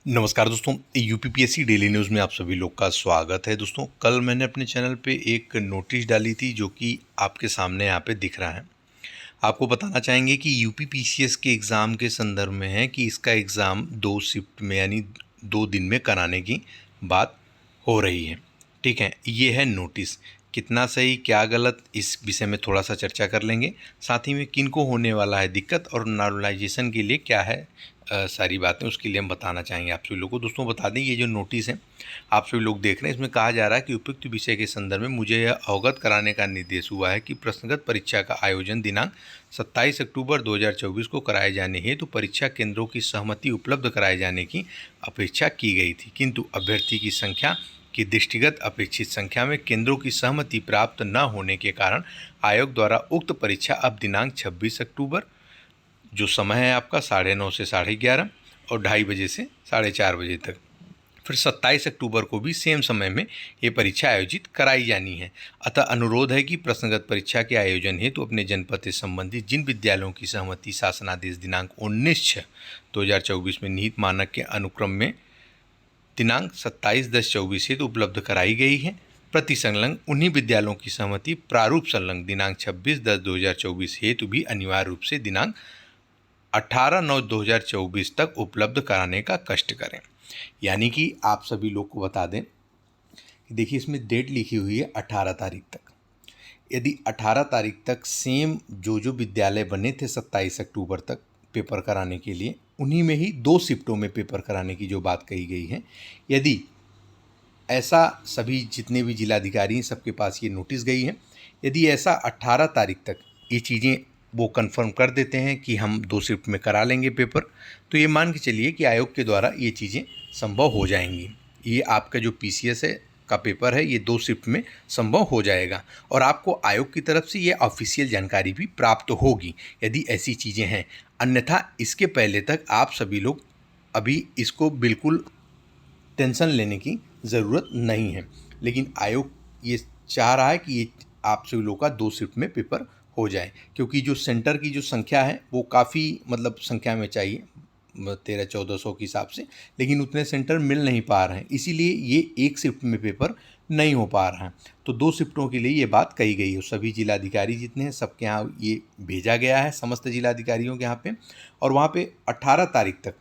नमस्कार दोस्तों, UPPSC daily news में आप सभी लोग का स्वागत है। दोस्तों, कल मैंने अपने चैनल पे एक नोटिस डाली थी जो कि आपके सामने यहाँ पे दिख रहा है। आपको बताना चाहेंगे कि यूपीपीसीएस के एग्ज़ाम के संदर्भ में है कि इसका एग्ज़ाम 2 शिफ्ट में यानी 2 दिन में कराने की बात हो रही है। ठीक है, ये है नोटिस। कितना सही क्या गलत इस विषय में थोड़ा सा चर्चा कर लेंगे। साथ ही में किन को होने वाला है दिक्कत और नॉर्मलाइजेशन के लिए क्या है सारी बातें उसके लिए हम बताना चाहेंगे आप सभी लोगों को। दोस्तों बता दें, ये जो नोटिस है आप सभी लोग देख रहे हैं, इसमें कहा जा रहा है कि उपयुक्त विषय के संदर्भ में मुझे यह अवगत कराने का निर्देश हुआ है कि प्रश्नगत परीक्षा का आयोजन दिनांक 27 अक्टूबर 2024 को कराए जाने हेतु परीक्षा केंद्रों की सहमति उपलब्ध कराए जाने की अपेक्षा की गई थी, किंतु अभ्यर्थी की संख्या की दृष्टिगत अपेक्षित संख्या में केंद्रों की सहमति प्राप्त न होने के कारण आयोग द्वारा उक्त परीक्षा अब दिनांक 26 अक्टूबर, जो समय है आपका 9:30 से 11:30 और 2:30 बजे से 4:30 बजे तक, फिर 27 अक्टूबर को भी सेम समय में ये परीक्षा आयोजित कराई जानी है। अतः अनुरोध है कि प्रश्नगत परीक्षा के आयोजन हेतु अपने जनपद से संबंधित जिन विद्यालयों की सहमति शासनादेश दिनांक 19/6/2024 में निहित मानक के अनुक्रम में दिनांक 27/10/24 हेतु उपलब्ध कराई गई है, प्रति संलग्न उन्हीं विद्यालयों की सहमति प्रारूप संलग्न दिनांक 26/10/2024 हेतु भी अनिवार्य रूप से दिनांक 18/9/2024 तक उपलब्ध कराने का कष्ट करें। यानी कि आप सभी लोग को बता दें कि देखिए, इसमें डेट लिखी हुई है 18 तारीख तक। यदि 18 तारीख तक सेम जो विद्यालय बने थे 27 अक्टूबर तक पेपर कराने के लिए, उन्हीं में ही 2 शिफ्टों में पेपर कराने की जो बात कही गई है, यदि ऐसा सभी जितने भी जिलाधिकारी हैं सबके पास ये नोटिस गई है, यदि ऐसा 18 तारीख तक ये चीज़ें वो कंफर्म कर देते हैं कि हम 2 शिफ्ट में करा लेंगे पेपर, तो ये मान के चलिए कि आयोग के द्वारा ये चीज़ें संभव हो जाएंगी। ये आपका जो पीसीएस है का पेपर है, ये 2 शिफ्ट में संभव हो जाएगा और आपको आयोग की तरफ से ये ऑफिशियल जानकारी भी प्राप्त होगी यदि ऐसी चीज़ें हैं। अन्यथा इसके पहले तक आप सभी लोग अभी इसको बिल्कुल टेंशन लेने की ज़रूरत नहीं है, लेकिन आयोग ये चाह रहा है कि ये आप सभी लोगों का 2 शिफ्ट में पेपर हो जाए, क्योंकि जो सेंटर की जो संख्या है वो काफ़ी संख्या में चाहिए 1300-1400 के हिसाब से, लेकिन उतने सेंटर मिल नहीं पा रहे हैं, इसीलिए ये 1 शिफ्ट में पेपर नहीं हो पा रहा है। तो 2 शिफ्टों के लिए ये बात कही गई है। सभी जिलाधिकारी जितने हैं सबके यहाँ ये भेजा गया है, समस्त जिलाधिकारियों के यहाँ पे, और वहाँ पे 18 तारीख तक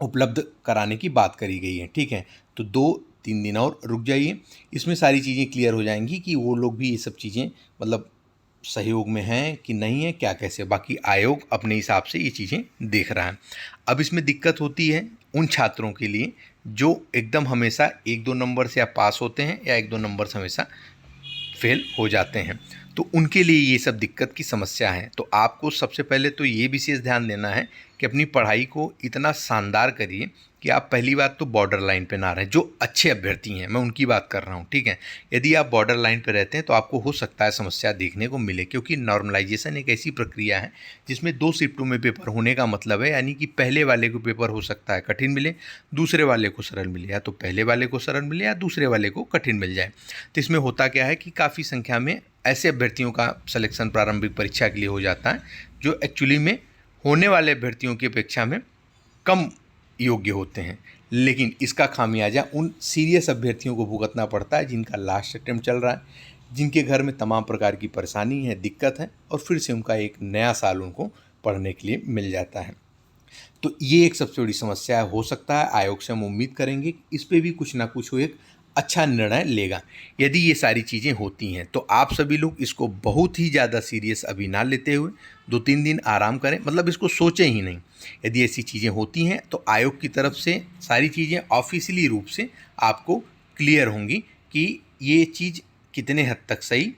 उपलब्ध कराने की बात करी गई है। ठीक है, तो 2-3 दिन और रुक जाइए, इसमें सारी चीज़ें क्लियर हो जाएंगी कि वो लोग भी ये सब चीज़ें सहयोग में हैं कि नहीं है, क्या कैसे। बाकी आयोग अपने हिसाब से ये चीज़ें देख रहा है। अब इसमें दिक्कत होती है उन छात्रों के लिए जो एकदम हमेशा 1-2 नंबर से या पास होते हैं या 1-2 नंबर से हमेशा फेल हो जाते हैं, तो उनके लिए ये सब दिक्कत की समस्या है। तो आपको सबसे पहले तो ये विशेष ध्यान देना है कि अपनी पढ़ाई को इतना शानदार करिए कि आप पहली बात तो बॉर्डर लाइन पे ना रहें। जो अच्छे अभ्यर्थी हैं मैं उनकी बात कर रहा हूँ, ठीक है। यदि आप बॉर्डर लाइन पे रहते हैं तो आपको हो सकता है समस्या देखने को मिले, क्योंकि नॉर्मलाइजेशन एक ऐसी प्रक्रिया है जिसमें 2 शिफ्टों में पेपर होने का मतलब है, यानी कि पहले वाले को पेपर हो सकता है कठिन मिले, दूसरे वाले को सरल मिले, या तो पहले वाले को सरल मिले या दूसरे वाले को कठिन मिल जाए। तो इसमें होता क्या है कि काफ़ी संख्या में ऐसे अभ्यर्थियों का सिलेक्शन प्रारंभिक परीक्षा के लिए हो जाता है जो एक्चुअली में होने वाले अभ्यर्थियों की अपेक्षा में कम योग्य होते हैं, लेकिन इसका खामियाजा उन सीरियस अभ्यर्थियों को भुगतना पड़ता है जिनका लास्ट अटेम्प्ट चल रहा है, जिनके घर में तमाम प्रकार की परेशानी है, दिक्कत है, और फिर से उनका एक नया साल उनको पढ़ने के लिए मिल जाता है। तो ये एक सबसे बड़ी समस्या है। हो सकता है आयोग से हम उम्मीद करेंगे कि इस पर भी कुछ ना कुछ वो एक अच्छा निर्णय लेगा। यदि ये सारी चीज़ें होती हैं तो आप सभी लोग इसको बहुत ही ज़्यादा सीरियस अभी ना लेते हुए 2-3 दिन आराम करें, इसको सोचें ही नहीं। यदि ऐसी चीज़ें होती हैं तो आयोग की तरफ से सारी चीज़ें ऑफिशियली रूप से आपको क्लियर होंगी कि ये चीज़ कितने हद तक सही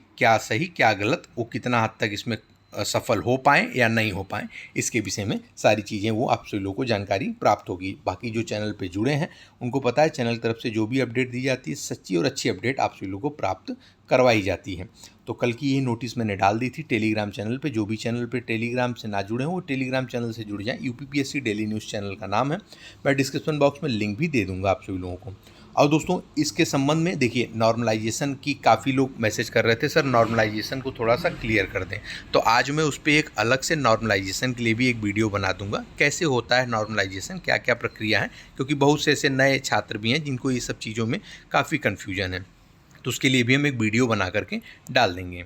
क्या गलत, वो कितना हद तक इसमें सफल हो पाएँ या नहीं हो पाएँ, इसके विषय में सारी चीज़ें वो आप सभी लोगों को जानकारी प्राप्त होगी। बाकी जो चैनल पे जुड़े हैं उनको पता है चैनल की तरफ से जो भी अपडेट दी जाती है, सच्ची और अच्छी अपडेट आप सभी लोगों को प्राप्त करवाई जाती है। तो कल की ये नोटिस मैंने डाल दी थी टेलीग्राम चैनल पे। जो भी चैनल पे टेलीग्राम से ना जुड़े हों वो टेलीग्राम चैनल से जुड़ जाएँ। यूपीपीएससी डेली न्यूज़ चैनल का नाम है। मैं डिस्क्रिप्शन बॉक्स में लिंक भी दे दूँगा आप सभी लोगों को। और दोस्तों इसके संबंध में देखिए नॉर्मलाइजेशन की काफ़ी लोग मैसेज कर रहे थे, सर नॉर्मलाइजेशन को थोड़ा सा क्लियर कर दें। तो आज मैं उस पर एक अलग से नॉर्मलाइजेशन के लिए भी एक वीडियो बना दूंगा, कैसे होता है नॉर्मलाइजेशन, क्या क्या प्रक्रिया है, क्योंकि बहुत से ऐसे नए छात्र भी हैं जिनको ये सब चीज़ों में काफ़ी कन्फ्यूजन है। तो उसके लिए भी हम एक वीडियो बना करके डाल देंगे।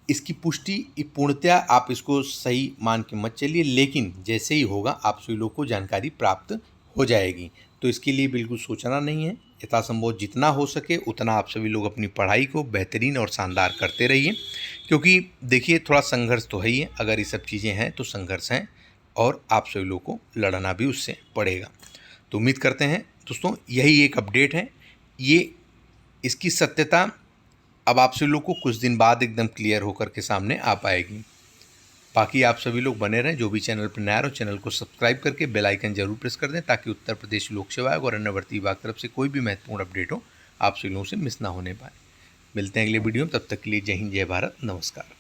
इसकी पुष्टि पूर्णतया आप इसको सही मान के मत चलिए, लेकिन जैसे ही होगा आप सभी लोग को जानकारी प्राप्त हो जाएगी। तो इसके लिए बिल्कुल सोचना नहीं है, यथासंभव जितना हो सके उतना आप सभी लोग अपनी पढ़ाई को बेहतरीन और शानदार करते रहिए, क्योंकि देखिए थोड़ा संघर्ष तो है ही है। अगर ये सब चीज़ें हैं तो संघर्ष हैं और आप सभी लोग को लड़ना भी उससे पड़ेगा। तो उम्मीद करते हैं दोस्तों यही एक अपडेट है, ये इसकी सत्यता अब आप सभी लोग को कुछ दिन बाद एकदम क्लियर होकर के सामने आ पाएगी। बाकी आप सभी लोग बने रहें, जो भी चैनल पर नया हो चैनल को सब्सक्राइब करके बेल आइकन जरूर प्रेस कर दें, ताकि उत्तर प्रदेश लोक सेवा आयोग और अन्य भर्ती विभाग तरफ से कोई भी महत्वपूर्ण अपडेट हो आप सभी लोगों से मिस ना होने पाए। मिलते हैं अगले वीडियो में, तब तक के लिए जय हिंद, जय भारत, नमस्कार।